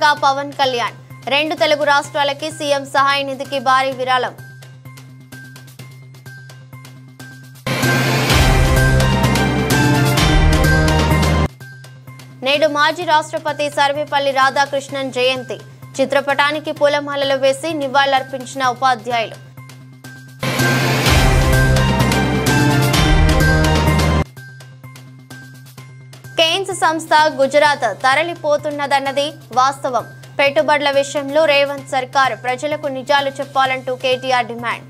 అండగా పవన్ కళ్యాణ్. 2 తెలుగు రాష్ట్రాలకి సీఎం సహాయ నిధికి భారీ విరాళం. నేడు మాజీ రాష్ట్రపతి సర్వేపల్లి రాధాకృష్ణన్ జయంతి. చిత్రపటానికి పూలమాలలు వేసి నివాళులర్పించిన ఉపాధ్యాయులు. కేన్స్ సంస్థ గుజరాత్ తరలిపోతున్నదన్నది వాస్తవం. పెట్టుబడుల విషయంలో రేవంత్ సర్కార్ ప్రజలకు నిజాలు చెప్పాలంటూ కేటీఆర్ డిమాండ్.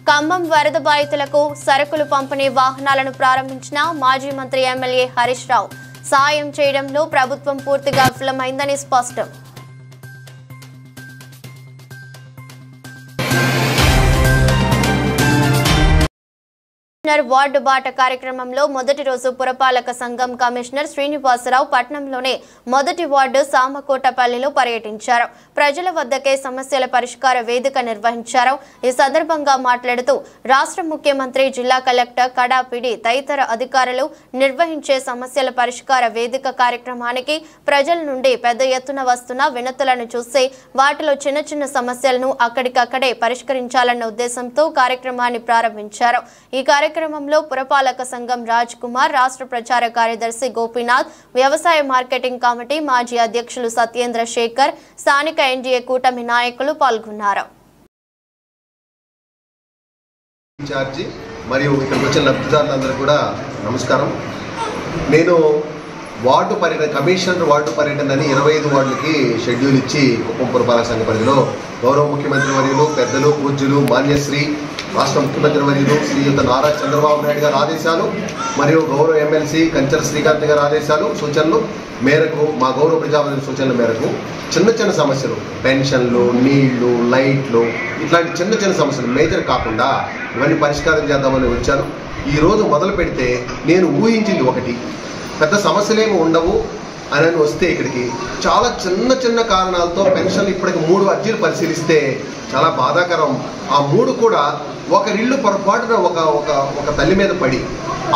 ఖమ్మం వరద బాధితులకు సరుకులు పంపిణీ వాహనాలను ప్రారంభించిన మాజీ మంత్రి ఎమ్మెల్యే హరీష్ రావు. సాయం చేయడంలో ప్రభుత్వం పూర్తిగా విఫలమైందని స్పష్టం. వార్డు బాట కార్యక్రమంలో మొదటి రోజు పురపాలక సంఘం కమిషనర్ శ్రీనివాసరావు పట్టణంలోనే మొదటి వార్డు సామకోటపల్లిలో పర్యటించారు. ప్రజల వద్దకే సమస్యల పరిష్కార వేదిక నిర్వహించారు. ఈ సందర్భంగా మాట్లాడుతూ రాష్ట్ర ముఖ్యమంత్రి, జిల్లా కలెక్టర్, కడాపిడి తదితర అధికారులు నిర్వహించే సమస్యల పరిష్కార వేదిక కార్యక్రమానికి ప్రజల నుండి పెద్ద ఎత్తున వస్తున్న వినతులను చూసి వాటిలో చిన్న చిన్న సమస్యలను అక్కడికక్కడే పరిష్కరించాలన్న ఉద్దేశంతో కార్యక్రమాన్ని ప్రారంభించారు. ఈ కార్యక్రమంలో పురపాలక సంఘం రాజ్ కుమార్, రాష్ట్ర ప్రచార కార్యదర్శి గోపీనాథ్, వ్యవసాయ మార్కెటింగ్ కమిటీ మాజీ అధ్యక్షులు సత్యేంద్ర శేఖర్, స్థానిక ఎన్డీఏ కూటమి నాయకులు పాల్గొన్నారు. మరియు ఇక్కడికి వచ్చిన లబ్ధిదారులందరూ కూడా నమస్కారం. నేను వార్డు పర్యటన కమిషనర్ వార్డు పర్యటన అని 25 వార్డులకి షెడ్యూల్ ఇచ్చి కుప్పం పురపాలక సంఘ పరిధిలో గౌరవ ముఖ్యమంత్రి వర్యులు, పెద్దలు, పూజ్యులు, మాన్యశ్రీ రాష్ట్ర ముఖ్యమంత్రి వర్యులు శ్రీయుత నారా చంద్రబాబు నాయుడు గారి ఆదేశాలు మరియు గౌరవ ఎమ్మెల్సీ కంచర్ శ్రీకాంత్ గారి ఆదేశాలు, సూచనలు మేరకు, మా గౌరవ ప్రజాప్రతినిధుల సూచనల మేరకు చిన్న చిన్న సమస్యలు, పెన్షన్లు, నీళ్లు, లైట్లు, ఇట్లాంటి చిన్న చిన్న సమస్యలు మేజర్ కాకుండా ఇవన్నీ పరిష్కారం చేద్దామని వచ్చాను. ఈరోజు మొదలు పెడితే నేను ఊహించింది ఒకటి, పెద్ద సమస్యలేమి ఉండవు అని వస్తే ఇక్కడికి చాలా చిన్న చిన్న కారణాలతో పెన్షన్లు ఇప్పటికి 3 అర్జీలు పరిశీలిస్తే చాలా బాధాకరం. ఆ 3 కూడా ఒకరిల్లు పొరపాటున ఒక తల్లి మీద పడి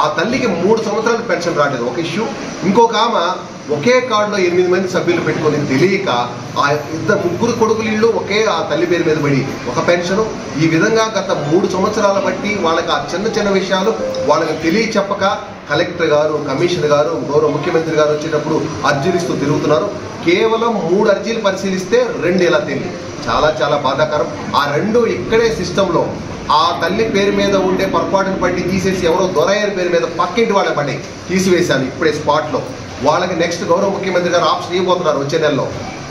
ఆ తల్లికి 3 సంవత్సరాలు పెన్షన్ రాలేదు, ఒక ఇష్యూ. ఇంకొక ఆమె ఒకే కార్డులో 8 మంది సభ్యులు పెట్టుకొని తెలియక ఆ 3 కొడుకుల ఇళ్ళు ఒకే ఆ తల్లి పేరు మీద పడి ఒక పెన్షను. ఈ విధంగా గత 3 సంవత్సరాల బట్టి వాళ్ళకి ఆ చిన్న చిన్న విషయాలు వాళ్ళకి తెలియ చెప్పక కలెక్టర్ గారు, కమిషనర్ గారు, గౌరవ ముఖ్యమంత్రి గారు వచ్చేటప్పుడు అర్జీలు ఇస్తూ తిరుగుతున్నారు. కేవలం 3 అర్జీలు పరిశీలిస్తే 2 ఇలా తెలియదు. చాలా చాలా బాధాకరం. ఆ 2 ఇక్కడే సిస్టంలో ఆ తల్లి పేరు మీద ఉండే పొరపాటును బట్టి తీసేసి ఎవరో దొరయ్య పేరు మీద పక్కింటి వాళ్ళ పడి తీసివేశాను ఇప్పుడే స్పాట్లో. వాళ్ళకి నెక్స్ట్ గౌరవ ముఖ్యమంత్రి గారు ఆప్షన్ ఇవ్వబోతున్నారు వచ్చే నెలలో.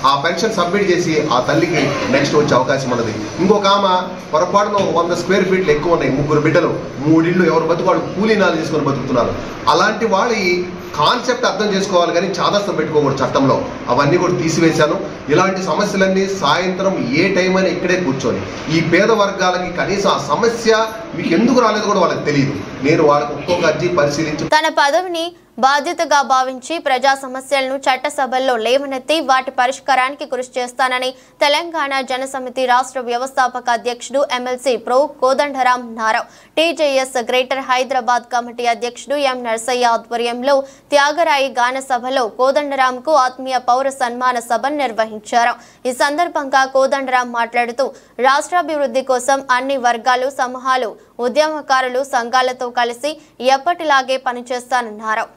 ఆ పెన్షన్ సబ్మిట్ చేసి ఆ తల్లికి నెక్స్ట్ వచ్చే అవకాశం ఉన్నది. ఇంకొక ఆమె పొరపాటున 100 స్క్వేర్ ఫీట్లు ఎక్కువ ఉన్నాయి, 3 బిడ్డలు, 3 ఇళ్ళు, ఎవరు బతుకు కూలీనాలు తీసుకొని బతుకుతున్నారు. అలాంటి వాళ్ళ కాన్సెప్ట్ అర్థం చేసుకోవాలి కానీ చాదస్తం పెట్టుకోకూడదు చట్టంలో. అవన్నీ కూడా తీసివేశాను. ఇలాంటి సమస్యలన్నీ సాయంత్రం ఏ టైం అయినా ఇక్కడే కూర్చొని ఈ పేద వర్గాలకి కనీసం ఆ సమస్య మీకు ఎందుకు రాలేదు కూడా వాళ్ళకి తెలియదు. నేను వాళ్ళకి ఒక్కొక్క అర్జీ పరిశీలించి తన పదవిని బాధ్యతగా భావించి ప్రజా సమస్యలను చట్టసభల్లో లేవనెత్తి వాటి పరిష్కారానికి కృషి చేస్తానని తెలంగాణ జనసమితి రాష్ట్ర వ్యవస్థాపక అధ్యక్షుడు ఎమ్మెల్సీ ప్రో కోదండరాం అన్నారు. టీజేఎస్ గ్రేటర్ హైదరాబాద్ కమిటీ అధ్యక్షుడు ఎం నర్సయ్య ఆధ్వర్యంలో త్యాగరాయి గాన సభలో కోదండరాంకు ఆత్మీయ పౌర సన్మాన సభను నిర్వహించారు. ఈ సందర్భంగా కోదండరాం మాట్లాడుతూ రాష్ట్రాభివృద్ధి కోసం అన్ని వర్గాలు, సమూహాలు, ఉద్యమకారులు, సంఘాలతో కలిసి ఎప్పటిలాగే పనిచేస్తానన్నారు.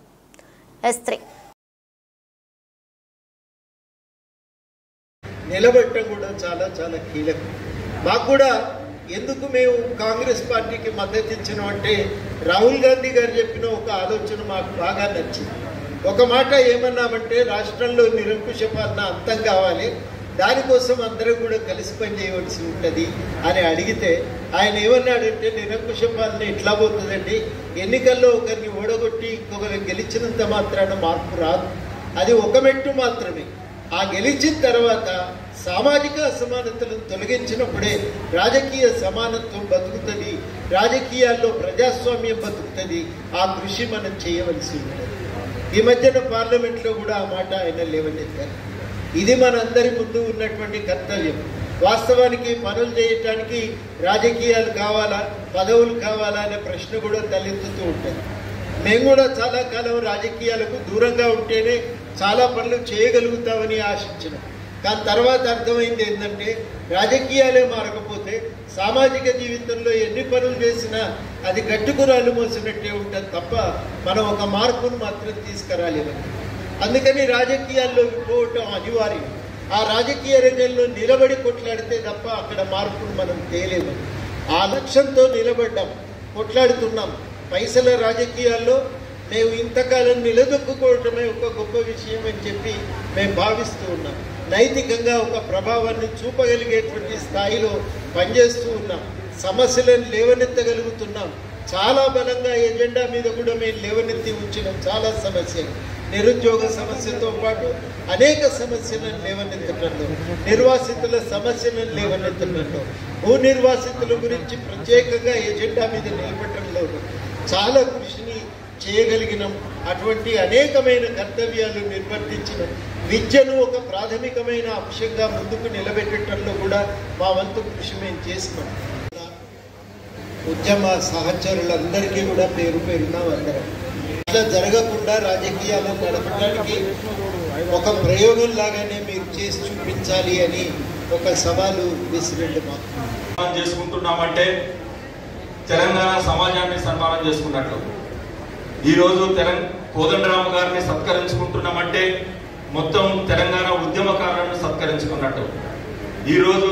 నిలబెట్టడం కూడా చాలా చాలా కీలకం. మాకు కూడా ఎందుకు మేము కాంగ్రెస్ పార్టీకి మద్దతు ఇచ్చినాం అంటే రాహుల్ గాంధీ గారు చెప్పిన ఒక ఆలోచన మాకు బాగా నచ్చింది. ఒక మాట ఏమన్నామంటే రాష్ట్రంలో నిరంకుశ పాలన అంతం కావాలి, దానికోసం అందరూ కూడా కలిసి పనిచేయవలసి ఉంటుంది అని అడిగితే ఆయన ఏమన్నాడంటే నిరంకుశ పాలన ఎట్లా పోతుందండి, ఎన్నికల్లో ఒకరిని ఓడగొట్టి ఇంకొకరిని గెలిచినంత మాత్రాన మార్పు రాదు, అది ఒక మెట్టు మాత్రమే. ఆ గెలిచిన తర్వాత సామాజిక అసమానతలను తొలగించినప్పుడే రాజకీయ సమానత్వం బతుకుతుంది, రాజకీయాల్లో ప్రజాస్వామ్యం బతుకుతుంది. ఆ కృషి మనం చేయవలసి ఉంటుంది. ఈ మధ్యన పార్లమెంట్లో కూడా ఆ మాట ఆయన లేవనెత్తారు. ఇది మనందరి ముందు ఉన్నటువంటి కర్తవ్యం. వాస్తవానికి పనులు చేయటానికి రాజకీయాలు కావాలా, పదవులు కావాలా అనే ప్రశ్న కూడా తలెత్తుతూ ఉంటుంది. మేము కూడా చాలా కాలం రాజకీయాలకు దూరంగా ఉంటేనే చాలా పనులు చేయగలుగుతామని ఆశించినాం. కానీ తర్వాత అర్థమైంది ఏంటంటే రాజకీయాలే మారకపోతే సామాజిక జీవితంలో ఎన్ని పనులు చేసినా అది గట్టుకురాలు మోసినట్టే ఉంటుంది తప్ప మనం ఒక మార్పును మాత్రం తీసుకురాలేమని. అందుకని రాజకీయాల్లోకి పోవటం అనివార్యం. ఆ రాజకీయ రంగంలో నిలబడి కొట్లాడితే తప్ప అక్కడ మార్పును మనం తేలేమని ఆ లక్ష్యంతో నిలబడ్డాం, కొట్లాడుతున్నాం. పైసల రాజకీయాల్లో మేము ఇంతకాలం నిలదొక్కుకోవటమే ఒక గొప్ప విషయం అని చెప్పి మేము భావిస్తూ ఉన్నాం. నైతికంగా ఒక ప్రభావాన్ని చూపగలిగేటువంటి స్థాయిలో పనిచేస్తూ ఉన్నాం. సమస్యలను లేవనెత్తగలుగుతున్నాం. చాలా బలంగా ఎజెండా మీద కూడా మేము లేవనెత్తి ఉంచినాం. చాలా సమస్యలు, నిరుద్యోగ సమస్యతో పాటు అనేక సమస్యలను లేవనెత్తడంలో, నిర్వాసితుల సమస్యలను లేవనెత్తడంలో, భూ నిర్వాసితుల గురించి ప్రత్యేకంగా ఎజెండా మీద నిలబెట్టడంలో చాలా కృషిని చేయగలిగినాం. అటువంటి అనేకమైన కర్తవ్యాలు నిర్వర్తించినాం. విద్యను ఒక ప్రాథమికమైన అంశంగా ముందుకు నిలబెట్టడంలో కూడా మా వంతు కృషి మేము చేసినాం. ఉద్యమ సహచరులందరికీ కూడా పేరు పేరున వందనం. ఇట్లా జరగకుండా రాజకీయాలను నడపడానికి ఒక ప్రయోగం లాగానే మీరు చేసి చూపించాలి అని ఒక సవాలు విసిరెండు మాకు చేసుకుంటున్నామంటే తెలంగాణ సమాజాన్ని సన్మానం చేసుకున్నట్లు. ఈరోజు కోదండరామ గారిని సత్కరించుకుంటున్నామంటే మొత్తం తెలంగాణ ఉద్యమకారులను సత్కరించుకున్నట్టు. ఈరోజు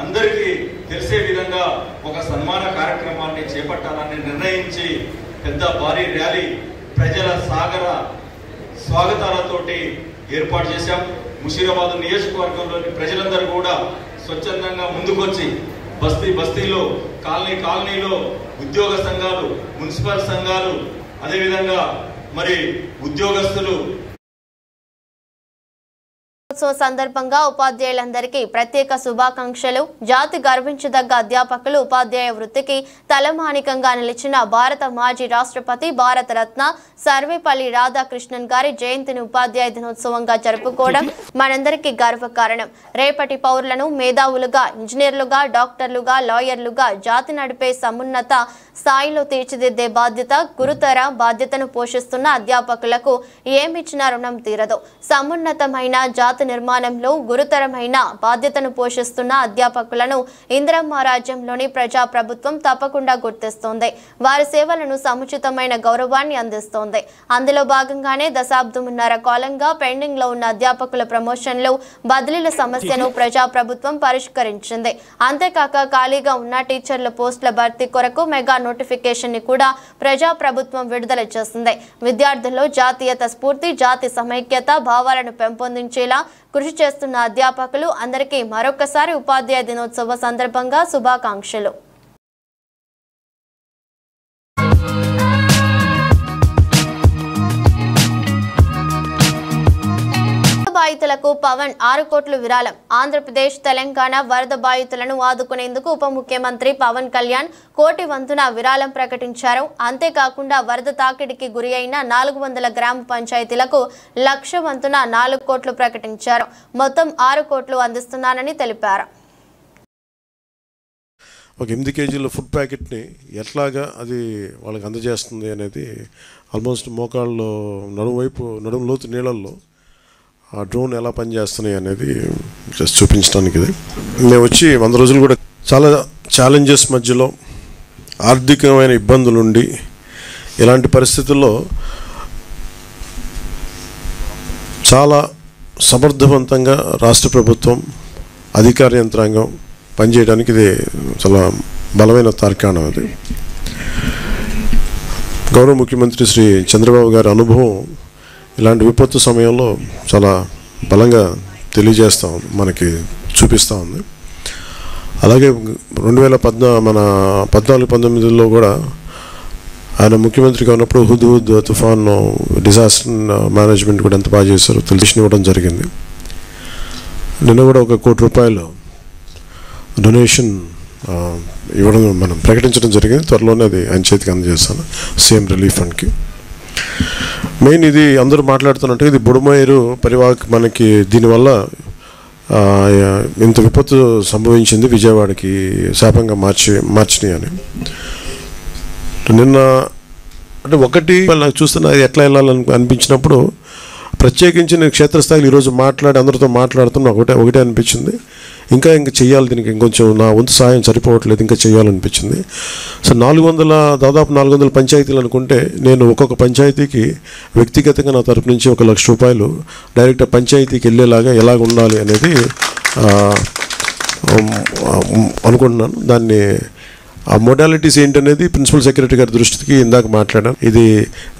అందరికీ తెలిసే విధంగా ఒక సన్మాన కార్యక్రమాన్ని చేపట్టాలని నిర్ణయించి పెద్ద భారీ ర్యాలీ ప్రజల సాగర స్వాగతాలతోటి ఏర్పాటు చేశాం. ముషీరాబాద్ నియోజకవర్గంలోని ప్రజలందరూ కూడా స్వచ్ఛందంగా ముందుకొచ్చి బస్తీలో కాలనీలో ఉద్యోగ సంఘాలు, మున్సిపల్ సంఘాలు, అదేవిధంగా మరి ఉద్యోగస్తులు సందర్భంగా ఉపాధ్యాయులందరికీ ప్రత్యేక శుభాకాంక్షలు. జాతి గర్వించదగ్గ అధ్యాపకులు, ఉపాధ్యాయ వృత్తికి తలమానికంగా నిలిచిన భారత మాజీ రాష్ట్రపతి, భారతరత్న సర్వేపల్లి రాధాకృష్ణన్ గారి జయంతిని ఉపాధ్యాయ దినోత్సవంగా జరుపుకోవడం మనందరికీ గర్వకారణం. రేపటి పౌరులను మేధావులుగా, ఇంజనీర్లుగా, డాక్టర్లుగా, లాయర్లుగా జాతి నడిపే సమున్నత స్థాయిలో తీర్చిదిద్దే బాధ్యత, గురుతర బాధ్యతను పోషిస్తున్న అధ్యాపకులకు ఏమిచ్చినా రుణం తీరదు. సమున్నతమైన జాతి నిర్మాణంలో గురుతరమైన బాధ్యతను పోషిస్తున్న అధ్యాపకులను ఇందిరమ్మ రాజ్యంలోని ప్రజాప్రభుత్వం తప్పకుండా గుర్తిస్తోంది. వారి సేవలను సముచితమైన గౌరవాన్ని అందిస్తోంది. అందులో భాగంగానే దశాబ్దమున్నర కాలంగా పెండింగ్ లో ఉన్న అధ్యాపకుల ప్రమోషన్లు, బదిలీల సమస్యను ప్రజాప్రభుత్వం పరిష్కరించింది. అంతేకాక ఖాళీగా ఉన్న టీచర్ల పోస్టుల భర్తీ కొరకు మెగా నోటిఫికేషన్ ని కూడా ప్రజాప్రభుత్వం విడుదల చేసింది. విద్యార్థుల్లో జాతీయత స్ఫూర్తి, జాతి సమైక్యత భావాలను పెంపొందించేలా కృషి చేస్తున్న అధ్యాపకులు అందరికీ మరొకసారి ఉపాధ్యాయ దినోత్సవ సందర్భంగా శుభాకాంక్షలు. బాధితులకు పవన్ 6 కోట్ల విరాళం. ఆంధ్రప్రదేశ్, తెలంగాణ వరద బాధితులను ఆదుకునేందుకు ఉప ముఖ్యమంత్రి పవన్ కళ్యాణ్ 1 కోటి వంతున విరాళం ప్రకటించారు. అంతేకాకుండా వరద తాకిడికి గురి అయిన 400 గ్రామ పంచాయతీలకు 1 లక్ష వంతున 4 కోట్లు ప్రకటించారు. మొత్తం 6 కోట్లు అందిస్తున్నానని తెలిపారు. ఒక 8 కేజీల ఫుడ్ ప్యాకెట్ని ఎట్లాగా అది వాళ్ళకి అందజేస్తుంది అనేది ఆల్మోస్ట్ మోకాళ్ళు నడుము లోతు నీళ్ళల్లో ఆ డ్రోన్ ఎలా పనిచేస్తున్నాయి అనేది జస్ట్ చూపించడానికి. ఇది మేము వచ్చి 100 రోజులు కూడా చాలా ఛాలెంజెస్ మధ్యలో, ఆర్థికమైన ఇబ్బందులుండి, ఇలాంటి పరిస్థితుల్లో చాలా సమర్థవంతంగా రాష్ట్ర ప్రభుత్వం, అధికార యంత్రాంగం పనిచేయడానికి ఇది చాలా బలమైన తార్కాణం. అది గౌరవ ముఖ్యమంత్రి శ్రీ చంద్రబాబు గారి అనుభవం ఇలాంటి విపత్తు సమయంలో చాలా బలంగా మనకి చూపిస్తూ ఉంది. అలాగే 2014-19లో కూడా ఆయన ముఖ్యమంత్రిగా ఉన్నప్పుడు హుద్ తుఫాన్ డిజాస్టర్ మేనేజ్మెంట్ కూడా ఎంత బాగా చేశారో ఇవ్వడం జరిగింది. నిన్న కూడా 1 కోటి రూపాయలు డొనేషన్ ఇవ్వడం మనం ప్రకటించడం జరిగింది. త్వరలోనే అది ఆయన చేతికి అందజేస్తాను, సీఎం రిలీఫ్ ఫండ్కి. మెయిన్ ఇది అందరూ మాట్లాడుతున్నట్టు ఇది బుడమేరు పరివాహక, మనకి దీనివల్ల ఇంత విపత్తు సంభవించింది, విజయవాడకి శాపంగా మార్చినాయి అని. నిన్న అంటే ఒకటి నాకు చూస్తున్నా ఎట్లా వెళ్ళాలని అనిపించినప్పుడు ప్రత్యేకించి నేను క్షేత్రస్థాయిలో ఈరోజు అందరితో మాట్లాడుతున్నా ఒకటే అనిపించింది, ఇంకా చెయ్యాలి, దీనికి ఇంకొంచెం నా వంతు సహాయం సరిపోవట్లేదు, ఇంకా చేయాలనిపించింది. సో దాదాపు 400 పంచాయతీలు అనుకుంటే నేను ఒక్కొక్క పంచాయతీకి వ్యక్తిగతంగా నా తరపు నుంచి 1 లక్ష రూపాయలు డైరెక్ట్ పంచాయతీకి వెళ్ళేలాగా ఎలాగ ఉండాలి అనేది అనుకుంటున్నాను. దాన్ని ఆ మోడాలిటీస్ ఏంటనేది ప్రిన్సిపల్ సెక్రటరీ గారి దృష్టికి ఇందాక మాట్లాడాను. ఇది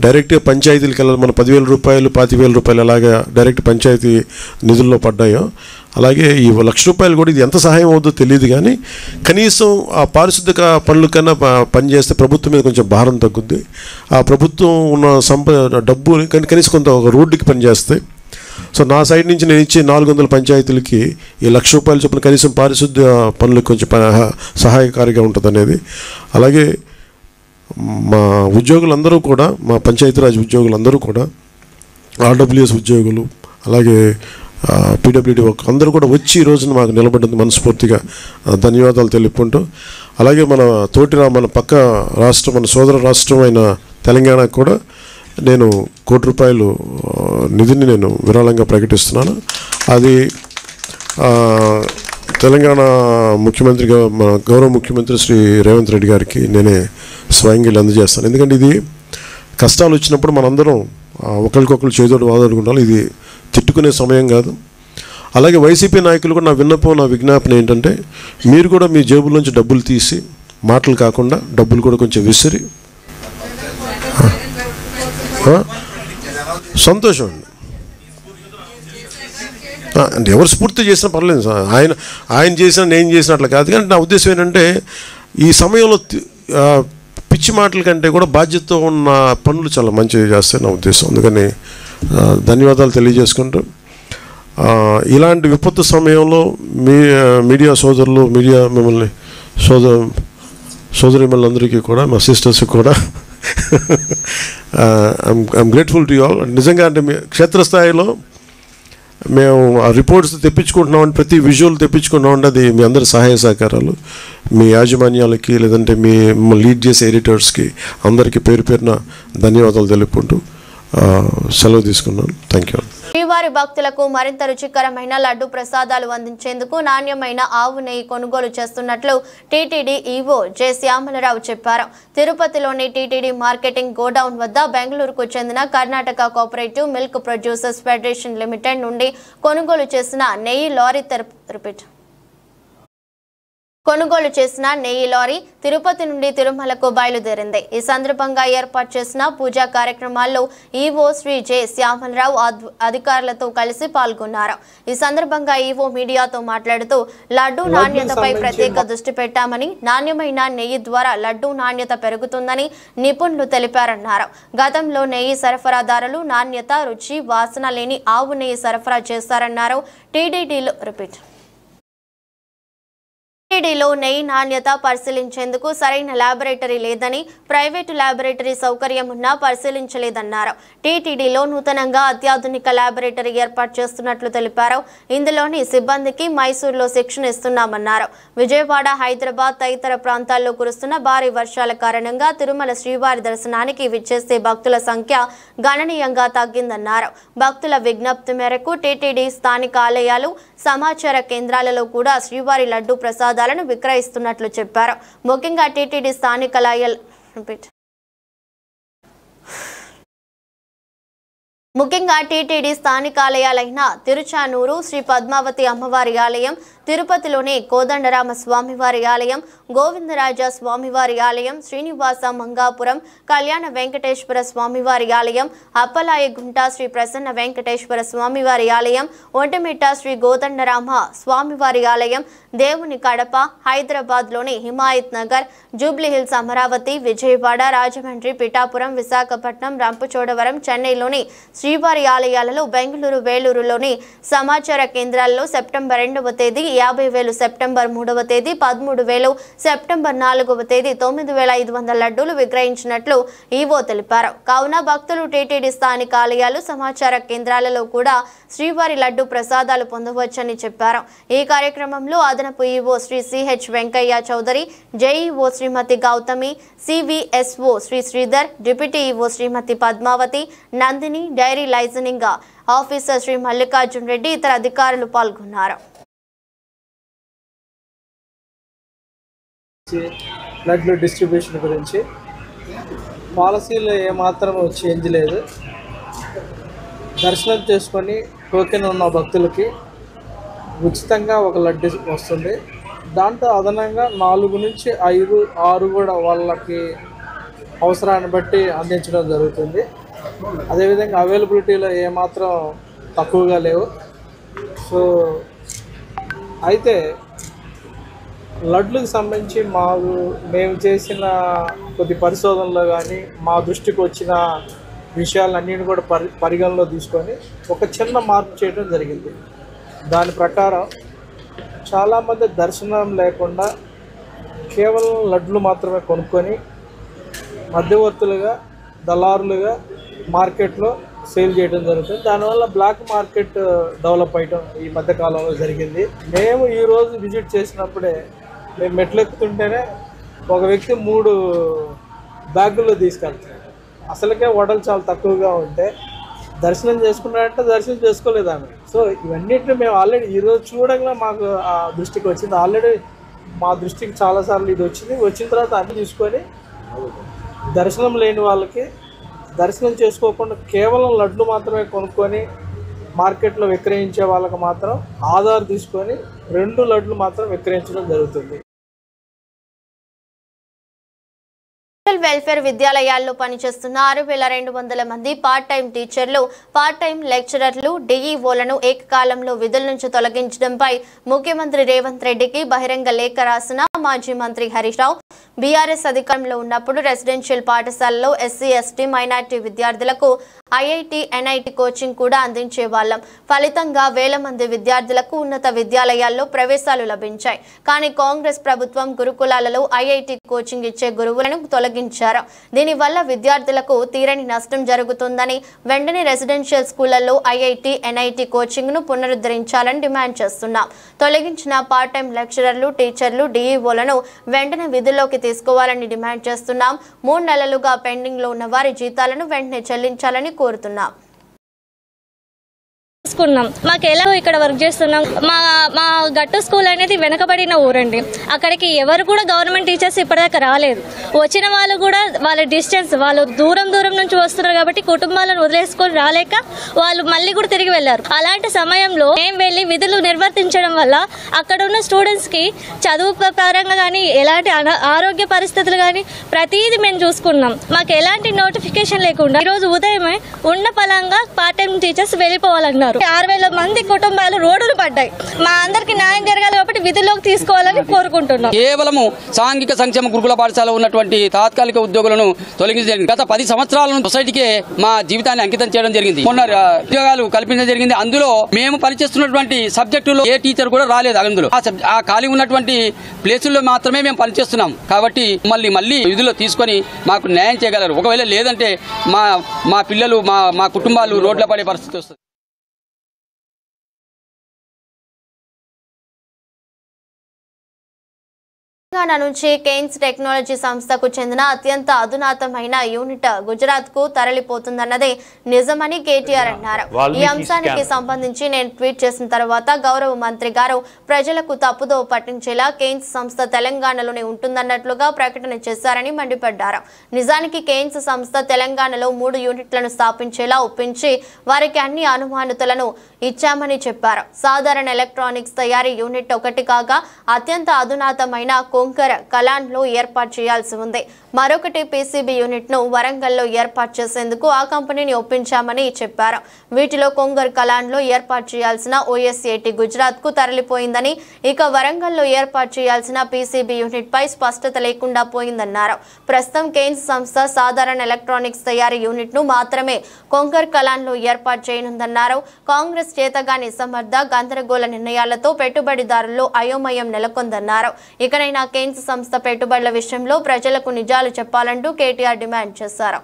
డైరెక్ట్గా పంచాయతీలకు వెళ్ళాలి. మన 10,000 రూపాయలు 25,000 రూపాయలు ఎలాగా డైరెక్ట్ పంచాయతీ నిధుల్లో పడ్డాయో అలాగే ఈ 1 లక్ష రూపాయలు కూడా ఇది ఎంత సహాయం అవుతుందో తెలియదు, కానీ కనీసం ఆ పారిశుద్ధ్య పనుల కన్నా పనిచేస్తే ప్రభుత్వం మీద కొంచెం భారం తగ్గుద్ది. ఆ ప్రభుత్వం ఉన్న డబ్బు కనీసం కొంత ఒక రోడ్డుకి పనిచేస్తాయి. సో నా సైడ్ నుంచి నేను ఇచ్చే 400 పంచాయతీలకి ఈ 1 లక్ష రూపాయలు చొప్పున కనీసం పారిశుద్ధ్య పనులకు కొంచెం సహాయకారిగా ఉంటుంది అనేది. అలాగే మా ఉద్యోగులందరూ కూడా, మా పంచాయతీరాజ్ ఉద్యోగులందరూ కూడా, ఆర్డబ్ల్యూఎస్ ఉద్యోగులు అలాగే పీడబ్ల్యూడీ అందరూ కూడా వచ్చి ఈ రోజున మాకు నిలబడ్డందుకు మనస్ఫూర్తిగా ధన్యవాదాలు తెలుపుకుంటూ, అలాగే మన పక్క రాష్ట్రం, మన సోదర రాష్ట్రం అయిన తెలంగాణకు కూడా నేను 1 కోటి రూపాయలు నిధిని నేను విరాళంగా ప్రకటిస్తున్నాను. అది తెలంగాణ ముఖ్యమంత్రిగా మన గౌరవ ముఖ్యమంత్రి శ్రీ రేవంత్ రెడ్డి గారికి నేనే స్వయంగా అందజేస్తాను. ఎందుకంటే ఇది కష్టాలు వచ్చినప్పుడు మనందరం ఒకరికొకరు చేదోడు వాదోడుకుంటాం. ఇది తిట్టుకునే సమయం కాదు. అలాగే వైసీపీ నాయకులు కూడా నా విజ్ఞాపన ఏంటంటే, మీరు కూడా మీ జేబులోంచి డబ్బులు తీసి, మాటలు కాకుండా డబ్బులు కూడా కొంచెం విసిరి, సంతోషం అండి. అంటే ఎవరు స్ఫూర్తి చేసినా పర్లేదు, ఆయన చేసినా నేను చేసిన అట్లా కాదు. కానీ నా ఉద్దేశం ఏంటంటే, ఈ సమయంలో పిచ్చి మాటల కంటే కూడా బాధ్యతతో ఉన్న పనులు చాలా మంచిగా చేస్తాయి నా ఉద్దేశం. అందుకని ధన్యవాదాలు తెలియజేసుకుంటూ, ఇలాంటి విపత్తు సమయంలో మీడియా సోదరులు, మిమ్మల్ని సోదరిమణులందరికీ కూడా, మా సిస్టర్స్కి కూడా I'm grateful to you all. నిజంగా అంటే క్షేత్రస్థాయిలో మేము ఆ రిపోర్ట్స్ తెప్పించుకుంటున్నామంటే, ప్రతి విజువల్ తెప్పించుకుంటున్నామంటే అది మీ అందరి సహాయ సహకారాలు, మీ యాజమాన్యాలకి లేదంటే మిమ్మల్ని లీడ్ చేసే ఎడిటర్స్కి అందరికీ పేరున ధన్యవాదాలు తెలుపుకుంటూ సెలవు తీసుకున్నాను. Thank you. శ్రీవారి భక్తులకు మరింత రుచికరమైన లడ్డు ప్రసాదాలు అందించేందుకు నాణ్యమైన ఆవు నెయ్యి కొనుగోలు చేస్తున్నట్లు టీటీడీ ఈవో జె శ్యామలరావు చెప్పారు. తిరుపతిలోని టీటీడీ మార్కెటింగ్ గోడౌన్ వద్ద బెంగళూరుకు చెందిన Karnataka cooperative milk producers federation limited నుండి కొనుగోలు చేసిన నెయ్యి లారీ తిరుపతి నుండి తిరుమలకు బయలుదేరింది. ఈ సందర్భంగా ఏర్పాటు చేసిన పూజా కార్యక్రమాల్లో ఈవో శ్రీ జె శ్యామలరావు అధికారులతో కలిసి పాల్గొన్నారు. ఈ సందర్భంగా ఈవో మీడియాతో మాట్లాడుతూ, లడ్డూ నాణ్యతపై ప్రత్యేక దృష్టి పెట్టామని, నాణ్యమైన నెయ్యి ద్వారా లడ్డూ నాణ్యత పెరుగుతుందని నిపుణులు తెలిపారన్నారు. గతంలో నెయ్యి సరఫరాదారులు నాణ్యత, రుచి, వాసన లేని ఆవు నెయ్యి సరఫరా చేశారన్నారు. టీటీడీలో నెయ్యి నాణ్యత పరిశీలించేందుకు సరైన ల్యాబొరేటరీ లేదని, ప్రైవేటు ల్యాబొరేటరీ సౌకర్యం ఉన్నా పరిశీలించలేదన్నారు. టీటీడీలో నూతనంగా అత్యాధునిక ల్యాబొరేటరీ ఏర్పాటు చేస్తున్నట్లు తెలిపారు. ఇందులోని సిబ్బందికి మైసూరులో శిక్షణ ఇస్తున్నామన్నారు. విజయవాడ, హైదరాబాద్ తదితర ప్రాంతాల్లో కురుస్తున్న భారీ వర్షాల కారణంగా తిరుమల శ్రీవారి దర్శనానికి విచ్చేసే భక్తుల సంఖ్య గణనీయంగా తగ్గిందన్నారు. భక్తుల విజ్ఞప్తి మేరకు టీటీడీ స్థానిక ఆలయాలు, సమాచార కేంద్రాలలో కూడా శ్రీవారి లడ్డూ ప్రసాదాలను విక్రయిస్తున్నట్లు చెప్పారు. ముఖ్యంగా టీటీడీ స్థానికాలయాలైన తిరుచానూరు శ్రీ పద్మావతి అమ్మవారి ఆలయం, తిరుపతిలోని కోదండరామ స్వామివారి ఆలయం, గోవిందరాజ స్వామివారి ఆలయం, శ్రీనివాస మంగాపురం కళ్యాణ వెంకటేశ్వర స్వామివారి ఆలయం, అప్పలాయగుంట శ్రీ ప్రసన్న వెంకటేశ్వర స్వామివారి ఆలయం, ఒంటిమిట్ట శ్రీ గోదండరామ స్వామివారి ఆలయం, దేవుని కడప, హైదరాబాద్లోని హిమాయత్ నగర్, జూబ్లీహిల్స్, అమరావతి, విజయవాడ, రాజమండ్రి, పిఠాపురం, విశాఖపట్నం, రంపచోడవరం, చెన్నైలోని శ్రీవారి ఆలయాలలో బెంగళూరు, వేలూరులోని సమాచార కేంద్రాల్లో సెప్టెంబర్ 2వ తేదీ 50,000, సెప్టెంబర్ 3వ తేదీ 13,000, సెప్టెంబర్ 4వ తేదీ 9,500 లడ్డూలు విక్రయించినట్లు ఈవో తెలిపారు. కావున భక్తులు టీటీడీ స్థానిక ఆలయాలు, సమాచార కేంద్రాలలో కూడా శ్రీవారి లడ్డు ప్రసాదాలు పొందవచ్చని చెప్పారు. ఈ కార్యక్రమంలో అదనపు EO Shri CH Venkaiah Chowdary, JEO Shrimati Gautami, CVSO Shri Sridhar, deputy EO Shrimati Padmavathi, Nandini, dairy liaisoning officer Shri Mallikarjun Reddy, ఇతర అధికారులు పాల్గొన్నారు. లడ్లు డిస్ట్రిబ్యూషన్ గురించి పాలసీలో ఏమాత్రం చేంజ్ లేదు. దర్శనం చేసుకొని టోకెన్ ఉన్న భక్తులకి ఉచితంగా ఒక లడ్డు వస్తుంది. దాంట్లో అదనంగా 4 నుంచి 5, 6 కూడా వాళ్ళకి అవసరాన్ని బట్టి అందించడం జరుగుతుంది. అదేవిధంగా అవైలబిలిటీలో ఏమాత్రం తక్కువగా లేవు. సో అయితే లడ్లకు సంబంధించి మేము చేసిన కొద్ది పరిశోధనలో కానీ మా దృష్టికి వచ్చిన విషయాలన్నింటినీ కూడా పరిగణలో తీసుకొని ఒక చిన్న మార్పు చేయడం జరిగింది. దాని ప్రకారం చాలామంది దర్శనం లేకుండా కేవలం లడ్లు మాత్రమే కొనుక్కొని మధ్యవర్తులుగా, దళారులుగా మార్కెట్లో సేల్ చేయడం జరుగుతుంది. దానివల్ల బ్లాక్ మార్కెట్ డెవలప్ అయ్యడం ఈ మధ్యకాలంలో జరిగింది. మేము ఈరోజు విజిట్ చేసినప్పుడే మేము మెట్లెక్కుతుంటేనే ఒక వ్యక్తి 3 బ్యాగుల్లో తీసుకెళ్తాడు. అసలుకే వడలు చాలా తక్కువగా ఉంటే దర్శనం చేసుకున్నాడంటే దర్శనం చేసుకోలేదు ఆమె. సో ఇవన్నిటిని మేము ఆల్రెడీ ఈరోజు చూడంగా మాకు ఆ దృష్టికి వచ్చింది. ఆల్రెడీ మా దృష్టికి చాలాసార్లు ఇది వచ్చిన తర్వాత అన్ని తీసుకొని దర్శనం లేని వాళ్ళకి దర్శనం చేసుకోకుండా కేవలం లడ్లు మాత్రమే కొనుక్కొని మార్కెట్లో విక్రయించే వాళ్ళకి మాత్రం ఆధార్ తీసుకొని 2 లడ్లు మాత్రం విక్రయించడం జరుగుతుంది. వెల్ఫేర్ విద్యాలయాల్లో పనిచేస్తున్న 6,200 మంది పార్ట్ టైం టీచర్లు, పార్ట్ టైం లెక్చరర్లు, డిఈఓలను ఏకకాలంలో విధుల నుంచి తొలగించడంపై ముఖ్యమంత్రి రేవంత్ రెడ్డికి బహిరంగ లేఖ రాసిన మాజీ మంత్రి హరీష్ రావు, బీఆర్ఎస్ అధికారంలో ఉన్నప్పుడు రెసిడెన్షియల్ పాఠశాలలో ఎస్సీ, ఎస్టీ, మైనార్టీ విద్యార్థులకు ఐఐటి, ఎన్ఐటి కోచింగ్ కూడా అందించే వాళ్ళం. ఫలితంగా వేల మంది విద్యార్థులకు ఉన్నత విద్యాలయాల్లో ప్రవేశాలు లభించాయి. కానీ కాంగ్రెస్ ప్రభుత్వం గురుకులాలలో ఐఐటి కోచింగ్ ఇచ్చే గురువులను తొలగించారు. దీనివల్ల విద్యార్థులకు తీరని నష్టం జరుగుతుందని వెంటనే రెసిడెన్షియల్ స్కూళ్లలో ఐఐటి, ఎన్ఐటి కోచింగ్ ను పునరుద్ధరించాలని డిమాండ్ చేస్తున్నాం. తొలగించిన పార్ట్ టైం లెక్చరర్లు, టీచర్లు, డిఈఓలను వెంటనే విధుల్లోకి తీసుకోవాలని డిమాండ్ చేస్తున్నాం. 3 నెలలుగా పెండింగ్ లో ఉన్న వారి జీతాలను వెంటనే చెల్లించాలని కోరుతున్నాం. మాకు ఎలా ఇక్కడ వర్క్ చేస్తున్నాం. మా గట్టు స్కూల్ అనేది వెనకబడిన ఊరండి. అక్కడికి ఎవరు కూడా గవర్నమెంట్ టీచర్స్ ఇప్పటిదాకా రాలేదు. వచ్చిన వాళ్ళు కూడా వాళ్ళ డిస్టెన్స్, వాళ్ళు దూరం నుంచి వస్తున్నారు కాబట్టి కుటుంబాలను వదిలేసుకొని రాలేక వాళ్ళు మళ్ళీ కూడా తిరిగి వెళ్ళారు. అలాంటి సమయంలో మేము వెళ్ళి విధులు నిర్వర్తించడం వల్ల అక్కడ ఉన్న స్టూడెంట్స్ కి చదువు పరంగా కానీ ఎలాంటి ఆరోగ్య పరిస్థితులు కానీ ప్రతిదీ మేము చూసుకున్నాం. మాకు ఎలాంటి నోటిఫికేషన్ లేకుండా ఈరోజు ఉదయమే ఉన్న పలంగా పార్ట్ టైం టీచర్స్ వెళ్ళిపోవాలన్నారు. 6,000 మంది కుటుంబాలు రోడ్డులు పడ్డాయి. మా అందరికి న్యాయం జరగాలి కాబట్టి విధుల్లోకి తీసుకోవాలని కోరుకుంటున్నాం. కేవలము సాంఘిక సంక్షేమ గురుకుల పాఠశాల ఉన్నటువంటి తాత్కాలిక ఉద్యోగులను తొలగించడం గత 10 సంవత్సరాల సొసైటీకే మా జీవితాన్ని అంకితం చేయడం జరిగింది. మొన్న ఉద్యోగాలు కల్పించడం జరిగింది. అందులో మేము పనిచేస్తున్నటువంటి సబ్జెక్టులో ఏ టీచర్ కూడా రాలేదు. అందులో ఆ ఖాళీ ఉన్నటువంటి ప్లేసుల్లో మాత్రమే మేము పనిచేస్తున్నాం. కాబట్టి మళ్ళీ విధుల్లో తీసుకొని మాకు న్యాయం చేయగలరు. ఒకవేళ లేదంటే మా పిల్లలు, మా కుటుంబాలు రోడ్ల పడే పరిస్థితి వస్తుంది. తెలంగాణ నుంచి కేన్స్ టెక్నాలజీ సంస్థకు చెందిన అత్యంత అధునాతమైన యూనిట్ గుజరాత్ కు తరలిపోతుందన్నదే నిజమని కేటీఆర్ అన్నారు. ఈ అంశానికి సంబంధించి నేను ట్వీట్ చేసిన తర్వాత గౌరవ మంత్రి గారు ప్రజలకు తప్పుదో పట్టించేలా కేన్స్ సంస్థ తెలంగాణలోనే ఉంటుందన్నట్లుగా ప్రకటన చేశారని మండిపడ్డారు. నిజానికి కేన్స్ సంస్థ తెలంగాణలో 3 యూనిట్లను స్థాపించేలా ఒప్పించి వారికి అన్ని అనుమానుతులను ఇచ్చామని చెప్పారు. సాధారణ ఎలక్ట్రానిక్స్ తయారీ యూనిట్ ఒకటి కాగా అత్యంత అధునాతమైన కొంకర కలాన్ లో ఏర్పాటు చేయాల్సి ఉంది. మరొకటి పీసీబీ యూనిట్ను వరంగల్లో ఏర్పాటు చేసేందుకు ఆ కంపెనీని ఒప్పించామని చెప్పారు. వీటిలో కొంగర్ కలాన్లో ఏర్పాటు చేయాల్సిన OSAT గుజరాత్కు తరలిపోయిందని, ఇక వరంగల్లో ఏర్పాటు చేయాల్సిన పీసీబీ యూనిట్పై స్పష్టత లేకుండా పోయిందన్నారు. ప్రస్తుతం కేన్స్ సంస్థ సాధారణ ఎలక్ట్రానిక్స్ తయారీ యూనిట్ను మాత్రమే కొంగర్ కలాన్లో ఏర్పాటు చేయనుందన్నారు. కాంగ్రెస్ చేతగాని సమర్థ గందరగోళ నిర్ణయాలతో పెట్టుబడిదారుల్లో అయోమయం నెలకొందన్నారు. ఇకనైనా కేన్స్ సంస్థ పెట్టుబడుల విషయంలో ప్రజలకు నిజాలు చెప్పాలంటూ కేటీఆర్ డిమాండ్ చేశారు.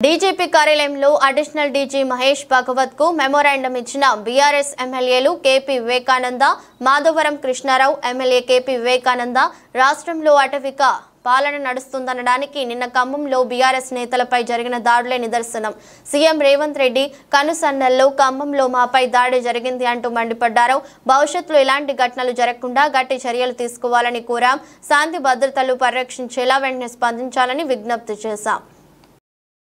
డీజీపీ కార్యాలయంలో అడిషనల్ డీజీ మహేష్ భగవత్ కు మెమోరాండం ఇచ్చిన బీఆర్ఎస్ ఎమ్మెల్యేలు KP Vivekananda, Madhavaram Krishnarao. MLA KP Vivekananda రాష్ట్రంలో అటవిక పాలన నడుస్తుందనడానికి నిన్న ఖమ్మంలో బీఆర్ఎస్ నేతలపై జరిగిన దాడులే నిదర్శనం. సీఎం రేవంత్ రెడ్డి కనుసన్నల్లో ఖమ్మంలో మాపై దాడి జరిగింది అంటూ మండిపడ్డారు. భవిష్యత్తులో ఇలాంటి ఘటనలు జరగకుండా గట్టి చర్యలు తీసుకోవాలని కోరాం. శాంతి భద్రతలు పరిరక్షించేలా వెంటనే స్పందించాలని విజ్ఞప్తి చేశాం.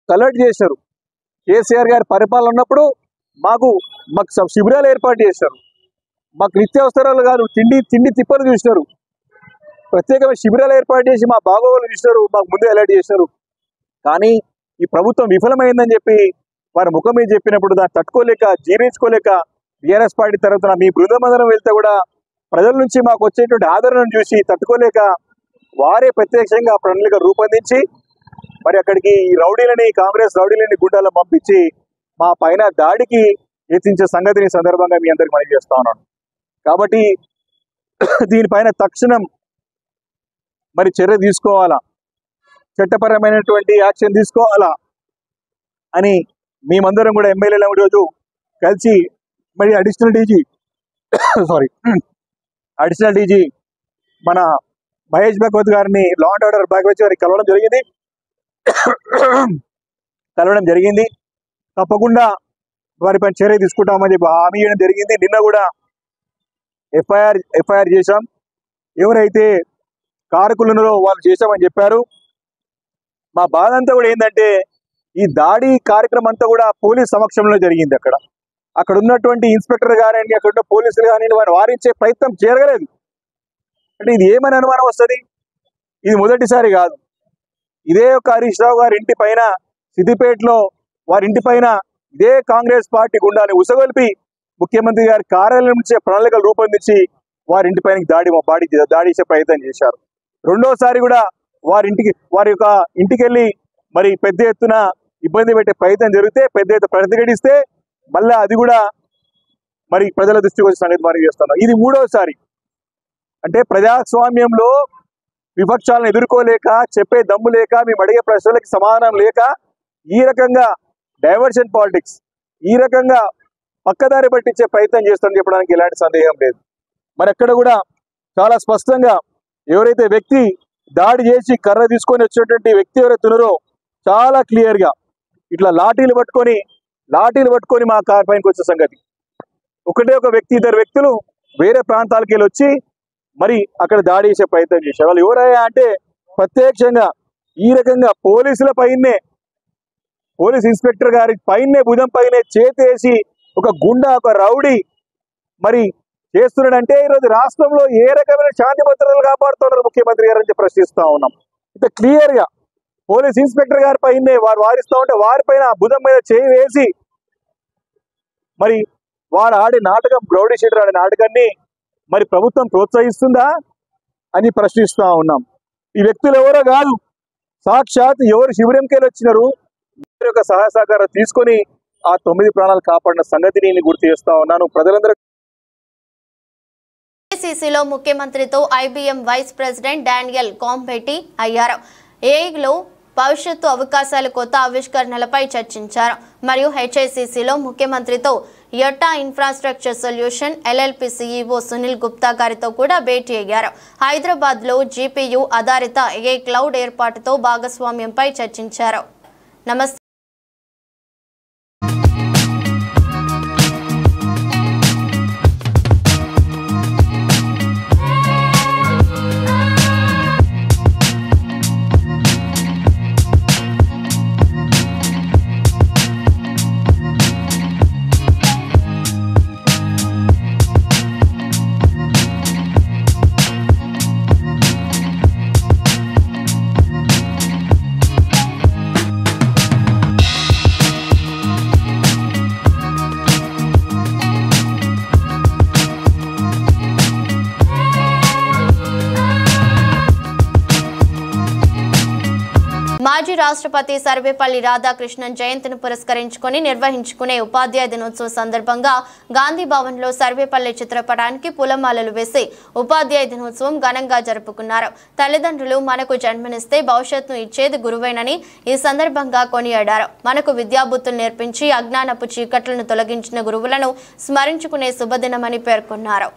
అలర్ట్ చేశారు. కేసీఆర్ గారి పరిపాలన ఉన్నప్పుడు మాకు శిబిరాలు ఏర్పాటు చేశారు. మాకు నిత్యావసరాలు కాదు, తిండి తిప్పలు చూసినారు. ప్రత్యేకమైన శిబిరాలు ఏర్పాటు చేసి మా బాగోగులు చూసినారు. మాకు ముందే అలర్ట్ చేశారు. కానీ ఈ ప్రభుత్వం విఫలమైందని చెప్పి వారి ముఖం మీద చెప్పినప్పుడు దాన్ని తట్టుకోలేక, జీర్ణించుకోలేక బీఆర్ఎస్ పార్టీ తరఫున మీ బృందమందరం వెళ్తే కూడా ప్రజల నుంచి మాకు వచ్చేటువంటి ఆదరణను చూసి తట్టుకోలేక వారే ప్రత్యక్షంగా ప్రణాళిక రూపొందించి మరి అక్కడికి రౌడీలని, కాంగ్రెస్ రౌడీలని గుండాలను పంపించి మా పైన దాడికి యత్నించే సంగతిని సందర్భంగా మీ అందరికి మనవి చేస్తా ఉన్నాను. కాబట్టి దీనిపైన తక్షణం మరి చర్య తీసుకోవాలా, చట్టపరమైనటువంటి యాక్షన్ తీసుకోవాలా అని మేమందరం కూడా ఎమ్మెల్యేలు ఈరోజు కలిసి మరి అడిషనల్ డీజీ మన మహేష్ భగవత్ గారిని, లా అండ్ ఆర్డర్ భగవత్ గారిని కలవడం జరిగింది. తప్పకుండా వారిపైన చర్య తీసుకుంటామని చెప్పి హామీ ఇవ్వడం జరిగింది. నిన్న కూడా ఎఫ్ఐఆర్ చేశాం. ఎవరైతే కారకులున్నారో వాళ్ళు చేశామని చెప్పారు. మా బాధ అంతా కూడా ఏంటంటే ఈ దాడి కార్యక్రమం అంతా కూడా పోలీస్ సమక్షంలో జరిగింది. అక్కడ ఉన్నటువంటి ఇన్స్పెక్టర్ గారండి, అక్కడ ఉన్న పోలీసులు కానీ వారిని వారించే ప్రయత్నం జరగలేదు. అంటే ఇది ఏమని అనుమానం వస్తుంది? ఇది మొదటిసారి కాదు. ఇదే ఒక హరీష్ రావు గారి ఇంటి పైన, సిద్దిపేటలో వారి ఇంటి పైన ఇదే కాంగ్రెస్ పార్టీ గుండాన్ని ఉసగొల్పి ముఖ్యమంత్రి గారి కార్యాలయం నుంచే ప్రణాళికలు రూపొందించి వారి ఇంటి పైన దాడి చేసే ప్రయత్నం చేశారు. రెండోసారి కూడా వారి యొక్క ఇంటికి వెళ్ళి మరి పెద్ద ఎత్తున ఇబ్బంది పెట్టే ప్రయత్నం జరిగితే, పెద్ద ఎత్తున ప్రతిఘటిస్తే మళ్ళీ అది కూడా మరి ప్రజల దృష్టికి వచ్చే సంగతి మనం చేస్తున్నాం. ఇది మూడోసారి. అంటే ప్రజాస్వామ్యంలో విపక్షాలను ఎదుర్కోలేక, చెప్పే దమ్ము లేక, మేము అడిగే ప్రశ్నలకి సమాధానం లేక ఈ రకంగా డైవర్షన్ పాలిటిక్స్, ఈ రకంగా పక్కదారి పట్టించే ప్రయత్నం చేస్తారని చెప్పడానికి ఎలాంటి సందేహం లేదు. మరి అక్కడ కూడా చాలా స్పష్టంగా ఎవరైతే వ్యక్తి దాడి చేసి కర్ర తీసుకొని వచ్చినటువంటి వ్యక్తి ఎవరైతే ఉన్నారో చాలా క్లియర్గా ఇట్లా లాఠీలు పట్టుకొని మా కార్ పైనకి వచ్చే సంగతి. ఒకటే ఒక వ్యక్తి, ఇద్దరు వ్యక్తులు వేరే ప్రాంతాలకు వెళ్ళి వచ్చి మరి అక్కడ దాడి చేసే ప్రయత్నం చేశారు. వాళ్ళు ఎవరయ్యా అంటే ప్రత్యక్షంగా ఈ రకంగా పోలీస్ ఇన్స్పెక్టర్ గారి పైనే, భుజం పైనే చేతేసి ఒక గుండా, ఒక రౌడీ మరి చేస్తున్నాడంటే ఈరోజు రాష్ట్రంలో ఏ రకమైన శాంతి భద్రతలు కాపాడుతున్నారు ముఖ్యమంత్రి గారు అని ప్రశ్నిస్తా ఉన్నాం. ఇంత క్లియర్ గా పోలీస్ ఇన్స్పెక్టర్ గారి పైనే వారు వారిస్తూ ఉంటే వారిపైన భుజం మీద చేయి వేసి మరి వారు ఆడే నాటకం, రౌడీ షీటర్ ఆడే నాటకాన్ని మరి ప్రభుత్వం ప్రోత్సహిస్తుందా అని ప్రశ్నిస్తూ ఉన్నాం. ఈ వ్యక్తులు ఎవరో కాదు, సాక్షాత్ ఎవరు శిబిరంకెళ్ళి వచ్చినారు, యొక్క సహాయ సహకారం తీసుకొని ఆ 9 ప్రాణాలు కాపాడిన సంగతిని నేను గుర్తు చేస్తా ఉన్నాను. ప్రజలందరూ ఏఐసీసీలో ముఖ్యమంత్రితో ఐబీఎం వైస్ ప్రెసిడెంట్ డానియల్ కాంబెట్టి అయ్యారు. ఏఐలో భవిష్యత్తు అవకాశాలు, కొత్త ఆవిష్కరణలపై చర్చించారు. మరియు హెచ్ఐసిసిలో ముఖ్యమంత్రితో Yotta infrastructure solution LLP CEO Sunil Gupta గారితో కూడా భేటీ అయ్యారు. హైదరాబాద్లో జీపీయూ ఆధారిత ఏఐ క్లౌడ్ ఏర్పాటుతో భాగస్వామ్యంపై చర్చించారు. నమస్తే. మాజీ రాష్ట్రపతి సర్వేపల్లి రాధాకృష్ణన్ జయంతిని పురస్కరించుకొని నిర్వహించుకునే ఉపాధ్యాయ దినోత్సవం సందర్భంగా గాంధీ భవన్లో సర్వేపల్లి చిత్రపటానికి పూలమాలలు వేసి ఉపాధ్యాయ దినోత్సవం ఘనంగా జరుపుకున్నారు. తల్లిదండ్రులు మనకు జన్మనిస్తే భవిష్యత్తును ఇచ్చేది గురువేనని ఈ సందర్భంగా కొనియాడారు. మనకు విద్యాబుద్ధులు నేర్పించి అజ్ఞానపు చీకట్లను తొలగించిన గురువులను స్మరించుకునే శుభదినమని పేర్కొన్నారు.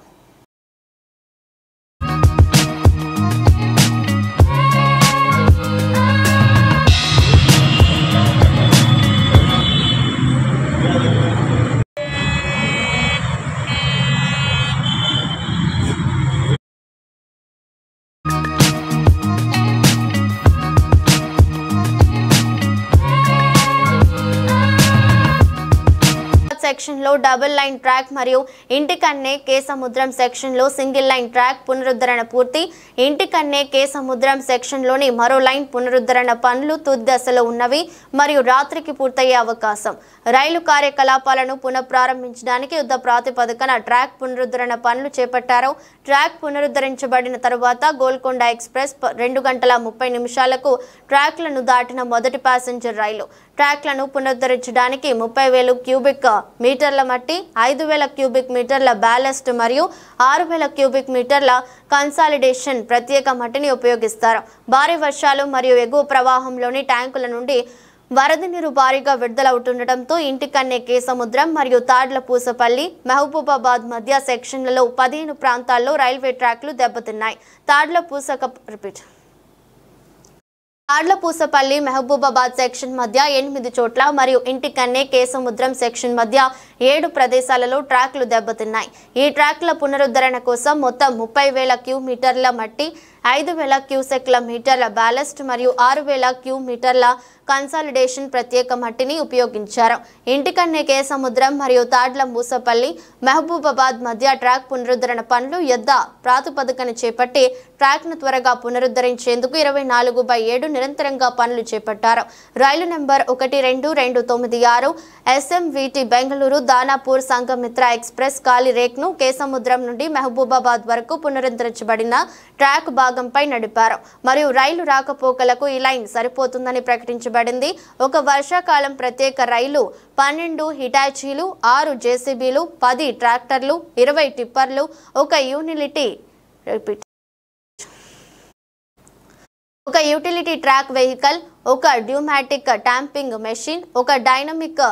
సెక్షన్ లో డబుల్ లైన్ ట్రాక్ మరియు ఇంటికన్నే కే సముద్రం సెక్షన్ లో సింగిల్ లైన్ ట్రాక్ పునరుద్ధరణ పూర్తి. ఇంటికన్నే కే సముద్రం సెక్షన్ లోని మరో లైన్ పునరుద్ధరణ పనులు తుది దశలో ఉన్నవి మరియు రాత్రికి పూర్తయ్యే అవకాశం. రైలు కార్యకలాపాలను పునఃప్రారంభించడానికి యుద్ధ ప్రాతిపదికన ట్రాక్ పునరుద్ధరణ పనులు చేపట్టారు. ట్రాక్ పునరుద్ధరించబడిన తరువాత గోల్కొండ ఎక్స్ప్రెస్ 2 గంటల 30 నిమిషాలకు ట్రాక్లను దాటిన మొదటి ప్యాసింజర్ రైలు. ట్రాక్లను పునరుద్ధరించడానికి 30,000 క్యూబిక్ మీటర్ల మట్టి, 5,000 క్యూబిక్ మీటర్ల బ్యాలెస్ట్ మరియు 6,000 క్యూబిక్ మీటర్ల కన్సాలిడేషన్ ప్రత్యేక మట్టిని ఉపయోగిస్తారు. భారీ వర్షాలు మరియు ఎగువ ప్రవాహంలోని ట్యాంకుల నుండి వరద నీరు భారీగా విడుదలవుతుండటంతో ఇంటికన్నే కే సముద్రం మరియు తాడ్లపూసపల్లి మహబూబాబాద్ మధ్య సెక్షన్లలో 15 ప్రాంతాల్లో రైల్వే ట్రాక్లు దెబ్బతిన్నాయి. తాడ్లపూసపల్లి మహబూబాబాద్ సెక్షన్ మధ్య 8 చోట్ల మరియు ఇంటికన్నే కే సముద్రం సెక్షన్ మధ్య 7 ప్రదేశాలలో ట్రాక్లు దెబ్బతిన్నాయి. ఈ ట్రాక్ల పునరుద్ధరణ కోసం మొత్తం 30,000 క్యూ మీటర్ల మట్టి, 5,000 క్యూసెక్ల మీటర్ల బ్యాలెస్ట్ మరియు 6,000 క్యూ మీటర్ల కన్సాలిడేషన్ ప్రత్యేక మట్టిని ఉపయోగించారు. ఇంటికన్నే కే సముద్రం మరియు తాడ్లపూసపల్లి మహబూబాబాద్ మధ్య ట్రాక్ పునరుద్ధరణ పనులు యుద్ధ ప్రాతిపదికన చేపట్టి ట్రాక్ను త్వరగా పునరుద్ధరించేందుకు 24/7 నిరంతరంగా పనులు చేపట్టారు. రైలు number 12296 SMVT Bengaluru Danapur Sanghamitra express ఖాళీ రేక్ను కే సముద్రం నుండి మహబూబాబాద్ వరకు పునరుద్ధరించబడిన ట్రాక్ భాగంపై నడిపారు మరియు రైలు రాకపోకలకు ఈ లైన్ సరిపోతుందని ప్రకటించబడింది. ఒక వర్షాకాలం ప్రత్యేక రైలు 12 హిటాచీలు, 6 జేసీబీలు, 10 ట్రాక్టర్లు, 20 టిప్పర్లు, ఒక యూటిలిటీ ట్రాక్ వెహికల్, ఒక డ్యూమాటిక్ ట్యాంపింగ్ మెషిన్, ఒక డైనమిక్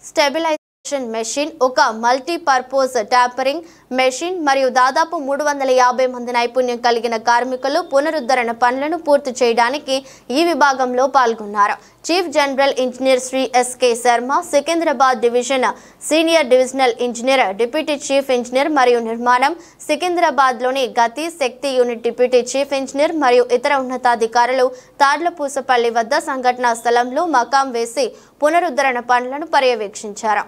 స్టెబిలైజేషన్ మెషిన్, ఒక మల్టీపర్పస్ ట్యాంపరింగ్ మెషిన్ మరియు దాదాపు 350 మంది నైపుణ్యం కలిగిన కార్మికులు పునరుద్ధరణ పనులను పూర్తి చేయడానికి ఈ విభాగంలో పాల్గొన్నారు. Chief general engineer Shri SK Sharma, Secunderabad division senior divisional engineer, deputy chief engineer మరియు నిర్మాణం, సికింద్రాబాద్లోని Gati Shakti unit deputy chief engineer మరియు ఇతర ఉన్నతాధికారులు తాడ్లపూసపల్లి వద్ద సంఘటనా స్థలంలో మకాం వేసి పునరుద్ధరణ పనులను పర్యవేక్షించారు.